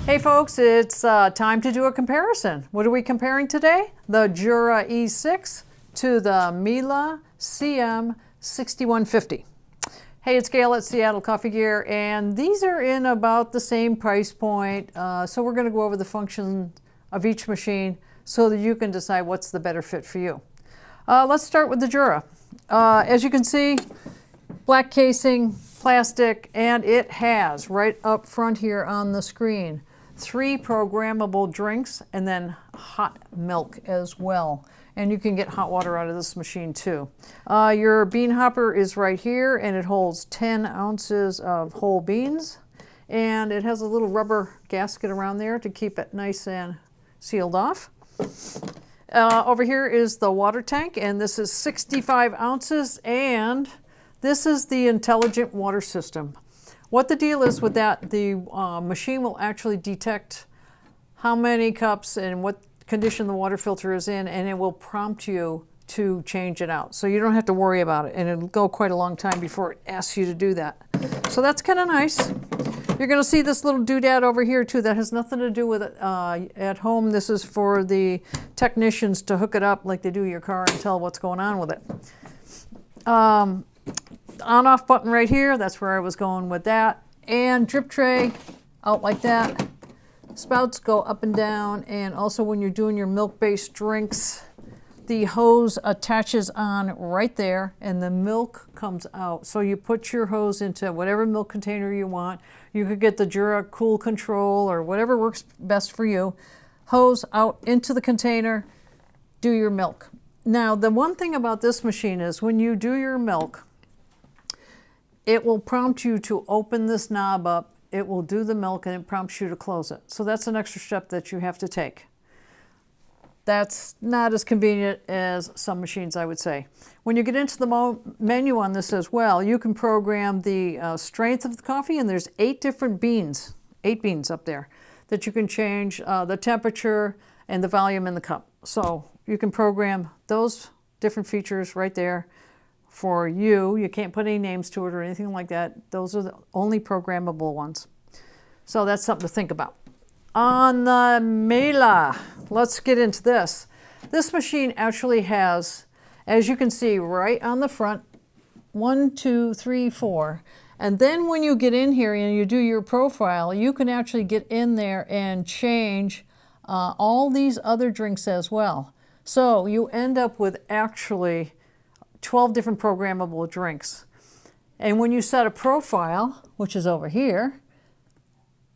Hey folks, it's time to do a comparison. What are we comparing today? The Jura E6 to the Miele CM6150. Hey, it's Gail at Seattle Coffee Gear, and these are in about the same price point. So we're going to go over the function of each machine so that you can decide what's the better fit for you. Let's start with the Jura. As you can see, black casing, plastic, and it has right up front here on the screen 3 programmable drinks and then hot milk as well. And you can get hot water out of this machine too. Your bean hopper is right here, and it holds 10 ounces of whole beans. And it has a little rubber gasket around there to keep it nice and sealed off. Over here is the water tank, and this is 65 ounces, and this is the intelligent water system. What the deal is with that, the machine will actually detect how many cups and what condition the water filter is in, and it will prompt you to change it out. So you don't have to worry about it, and it'll go quite a long time before it asks you to do that. So that's kind of nice. You're going to see this little doodad over here too that has nothing to do with it at home. This is for the technicians to hook it up like they do your car and tell what's going on with it. On-off button right here, that's where I was going with that. And drip tray out like that. Spouts go up and down, and also when you're doing your milk-based drinks, the hose attaches on right there and the milk comes out. So you put your hose into whatever milk container you want. You could get the Jura Cool Control or whatever works best for you. Hose out into the container, do your milk. Now, the one thing about this machine is when you do your milk, it will prompt you to open this knob up. It will do the milk and it prompts you to close it. So that's an extra step that you have to take. That's not as convenient as some machines, I would say. When you get into the menu on this as well, you can program the strength of the coffee, and there's 8 different beans, 8 beans up there, that you can change the temperature and the volume in the cup. So you can program those different features right there for you. You can't put any names to it or anything like that. Those are the only programmable ones. So that's something to think about. On the Miele, let's get into this. This machine actually has, as you can see right on the front, 1, 2, 3, 4. And then when you get in here and you do your profile, you can actually get in there and change all these other drinks as well. So you end up with actually 12 different programmable drinks. And when you set a profile, which is over here,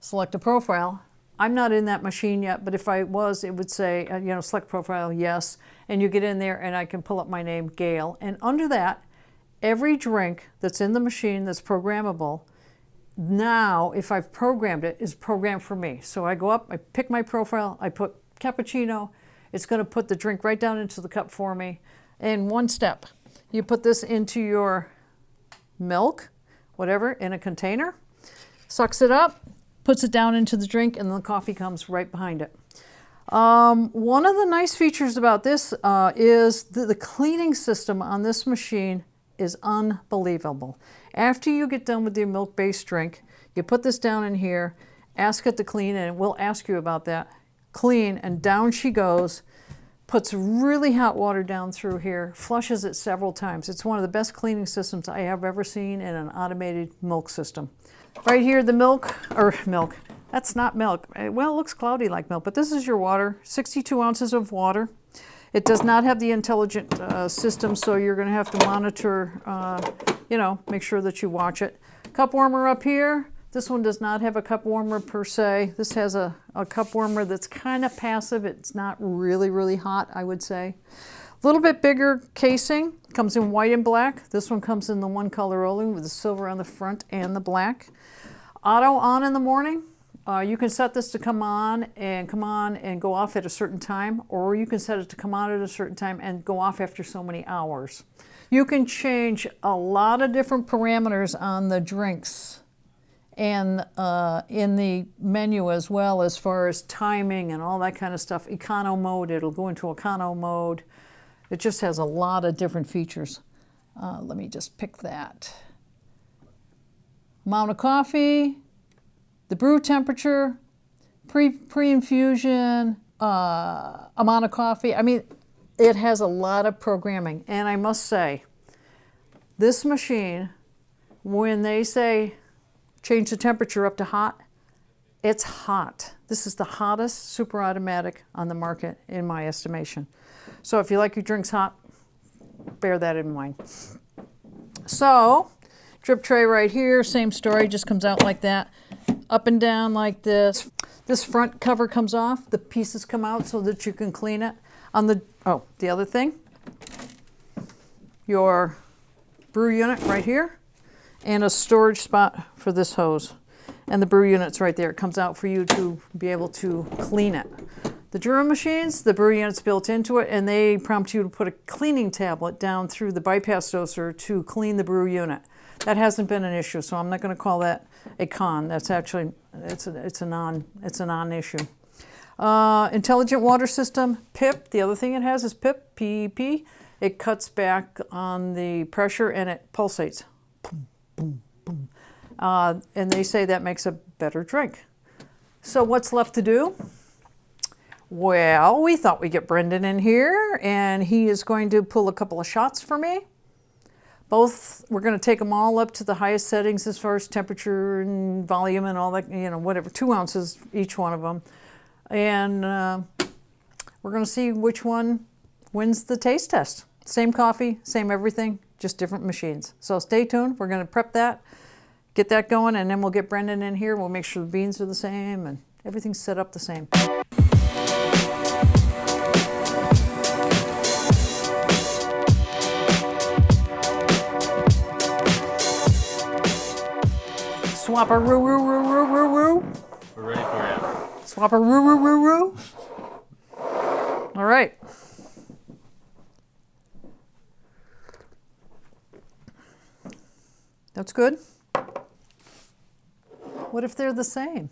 select a profile. I'm not in that machine yet, but if I was, it would say, select profile, yes. And you get in there and I can pull up my name, Gail. And under that, every drink that's in the machine that's programmable, now, if I've programmed it, is programmed for me. So I go up, I pick my profile, I put cappuccino. It's going to put the drink right down into the cup for me. In one step, you put this into your milk, whatever, in a container, sucks it up, puts it down into the drink, and the coffee comes right behind it. One of the nice features about this is the cleaning system on this machine is unbelievable. After you get done with your milk-based drink, you put this down in here, ask it to clean, and we'll ask you about that. Clean, and down she goes, puts really hot water down through here, flushes it several times. It's one of the best cleaning systems I have ever seen in an automated milk system. Right here, the milk, that's not milk. Well, it looks cloudy like milk, but this is your water, 62 ounces of water. It does not have the intelligent system, so you're going to have to monitor, make sure that you watch it. Cup warmer up here. This one does not have a cup warmer per se. This has a cup warmer that's kind of passive. It's not really, really hot, I would say. A little bit bigger casing. Comes in white and black. This one comes in the one color only with the silver on the front and the black. Auto on in the morning. You can set this to come on and go off at a certain time, or you can set it to come on at a certain time and go off after so many hours. You can change a lot of different parameters on the drinks and in the menu as well, as far as timing and all that kind of stuff. Econo mode, it'll go into econo mode. It just has a lot of different features. Let me just pick that. Amount of coffee, the brew temperature, pre-infusion, amount of coffee. I mean, it has a lot of programming. And I must say, this machine, when they say change the temperature up to hot, it's hot. This is the hottest super automatic on the market in my estimation. So if you like your drinks hot, bear that in mind. So, drip tray right here, same story, just comes out like that. Up and down like this. This front cover comes off, the pieces come out so that you can clean it. On the, oh, the other thing, your brew unit right here, and a storage spot for this hose. And the brew unit's right there. It comes out for you to be able to clean it. The Jura machines, the brew unit's built into it, and they prompt you to put a cleaning tablet down through the bypass doser to clean the brew unit. That hasn't been an issue, so I'm not going to call that a con. That's actually, it's a non-issue. Intelligent water system, PIP. The other thing it has is PIP, PEP. It cuts back on the pressure and it pulsates. Boom, boom, boom. And they say that makes a better drink. So what's left to do? Well, we thought we'd get Brendan in here, and he is going to pull a couple of shots for me. Both, we're going to take them all up to the highest settings as far as temperature and volume and all that, you know, whatever, 2 ounces each one of them. And we're going to see which one wins the taste test. Same coffee, same everything, just different machines. So stay tuned. We're going to prep that, get that going, and then we'll get Brendan in here. We'll make sure the beans are the same and everything's set up the same. Swap-a-roo-roo-roo-roo-roo-roo. We're ready for you. Swap-a-roo-roo-roo-roo. All right. That's good. What if they're the same?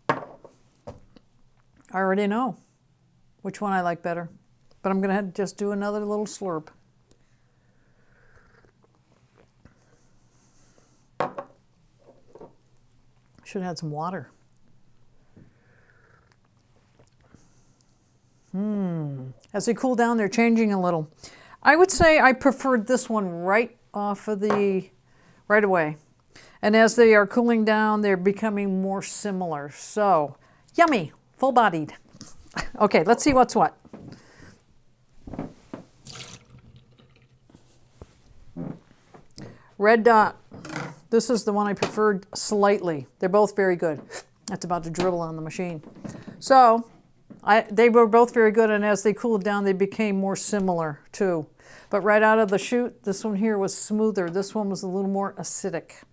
I already know which one I like better, but I'm going to just do another little slurp. Should have had some water. As they cool down, they're changing a little. I would say I preferred this one right off of the, right away. And as they are cooling down, they're becoming more similar. So, yummy, full-bodied. Okay, let's see what's what. Red dot. This is the one I preferred slightly. They're both very good. That's about to dribble on the machine. So, they were both very good, and as they cooled down, they became more similar too. But right out of the chute, this one here was smoother. This one was a little more acidic.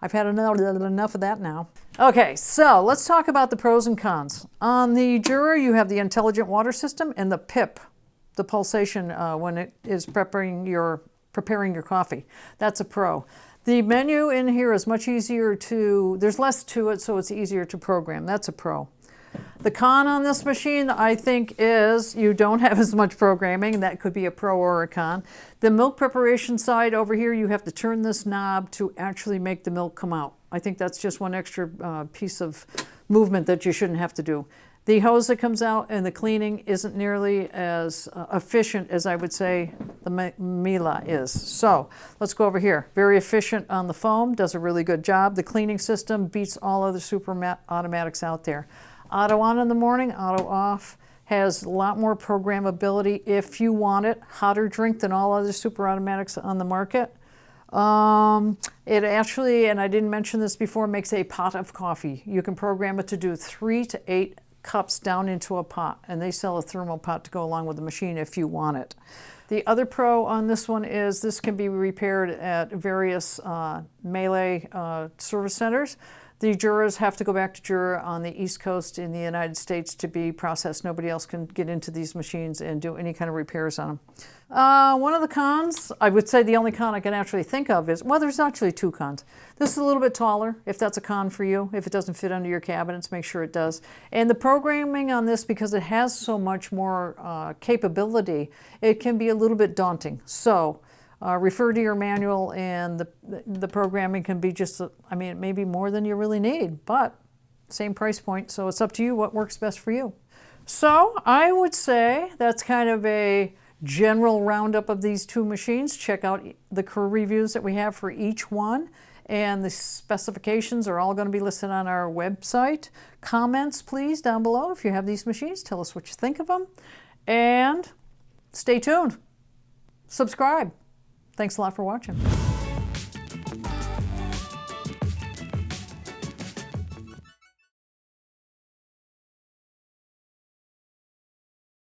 I've had enough of that now. Okay, so let's talk about the pros and cons. On the Jura, you have the intelligent water system and the PIP, the pulsation when it is preparing your coffee. That's a pro. The menu in here is much easier to, there's less to it, so it's easier to program. That's a pro. The con on this machine, I think, is you don't have as much programming. That could be a pro or a con. The milk preparation side over here, you have to turn this knob to actually make the milk come out. I think that's just one extra piece of movement that you shouldn't have to do. The hose that comes out and the cleaning isn't nearly as efficient as I would say the Miele is. So let's go over here. Very efficient on the foam, does a really good job. The cleaning system beats all other super automatics out there. Auto on in the morning, auto off, has a lot more programmability if you want it. Hotter drink than all other super automatics on the market. It actually, and I didn't mention this before, makes a pot of coffee. You can program it to do 3 to 8 cups down into a pot, and they sell a thermal pot to go along with the machine if you want it. The other pro on this one is this can be repaired at various Miele service centers. The Juras have to go back to Jura on the East Coast in the United States to be processed. Nobody else can get into these machines and do any kind of repairs on them. One of the cons, I would say the only con I can actually think of is, well, there's actually 2 cons. This is a little bit taller, if that's a con for you. If it doesn't fit under your cabinets, make sure it does. And the programming on this, because it has so much more capability, it can be a little bit daunting. So refer to your manual, and the programming can be just, I mean, it may be more than you really need, but same price point, so it's up to you what works best for you. So I would say that's kind of a general roundup of these two machines. Check out the career reviews that we have for each one, and the specifications are all going to be listed on our website. Comments, please, down below if you have these machines. Tell us what you think of them, and stay tuned. Subscribe. Thanks a lot for watching.